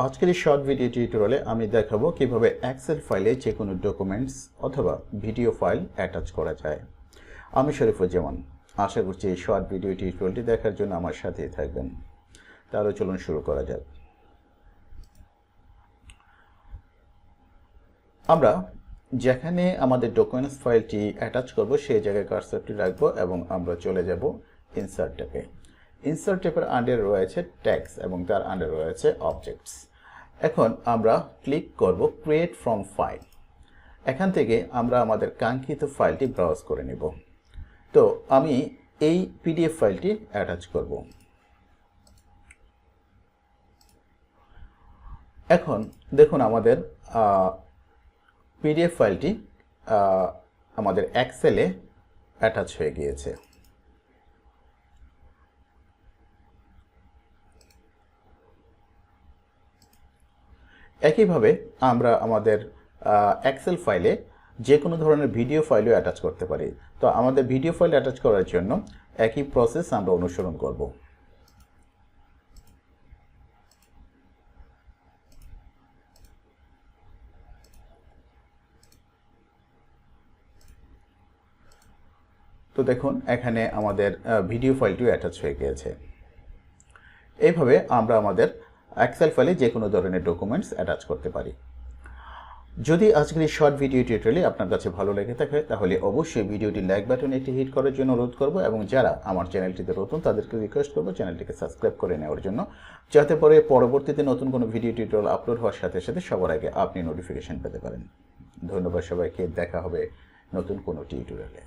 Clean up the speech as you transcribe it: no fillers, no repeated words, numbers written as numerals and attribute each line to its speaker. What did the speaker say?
Speaker 1: আজকের এই short video টিউটোরিয়ালে আমি দেখাবো কিভাবে এক্সেল ফাইলে যে কোনো ডকুমেন্টস অথবা ভিডিও ফাইল অ্যাটাচ করা যায়। আমি শরীফুজ্জামান, আশা করছি এই শর্ট ভিডিও টিউটোরিয়ালটি দেখার জন্য আমার সাথেই থাকবেন। তাহলে চলুন শুরু করা যাক। আমরা যেখানে আমাদের ডকুমেন্টস ফাইলটি অ্যাটাচ করব সেই জায়গায় কার্সরটি রাখবো এবং আমরা চলে যাব ইনসার্ট ট্যাবে। ইনসার্ট ট্যাবের আন্ডারে রয়েছে ট্যাগস এবং তার আন্ডারে রয়েছে অবজেক্টস। এখন আমরা ক্লিক করব ক্রিয়েট ফ্রম ফাইল। এখান থেকে আমরা আমাদের কাঙ্ক্ষিত ফাইলটি ব্রাউজ করে নেব। তো আমি এই পিডিএফ ফাইলটি অ্যাটাচ করব। এখন দেখুন আমাদের পিডিএফ ফাইলটি আমাদের এক্সেলে অ্যাটাচ হয়ে গিয়েছে। একইভাবে আমরা আমাদের এক্সেল ফাইলে যে কোনো ধরনের ভিডিও ফাইলও অ্যাটাচ করতে পারি। তো আমাদের ভিডিও ফাইল অ্যাটাচ করার জন্য একই প্রসেস আমরা অনুসরণ করব। তো দেখুন এখানে আমাদের ভিডিও ফাইলটিও অ্যাটাচ হয়ে গিয়েছে। এইভাবে আমরা আমাদের এক্সেল ফাইলে যে কোনো ধরনের ডকুমেন্টস অ্যাটাচ করতে পারি। যদি আজকের এই শর্ট ভিডিও টিউটোরিয়ালটি আপনার কাছে ভালো লেগে থাকে তাহলে অবশ্যই ভিডিওটি লাইক বাটনে একটি হিট করার জন্য অনুরোধ করব এবং যারা আমার চ্যানেলটিতে নতুন তাদেরকে রিকোয়েস্ট করব চ্যানেলটিকে সাবস্ক্রাইব করে নেওয়ার জন্য, যাতে পরে পরবর্তীতে নতুন কোনো ভিডিও টিউটোরিয়াল আপলোড হওয়ার সাথে সাথে সবার আগে আপনি নোটিফিকেশন পেতে পারেন। ধন্যবাদ সবাইকে, দেখা হবে নতুন কোনো টিউটোরিয়ালে।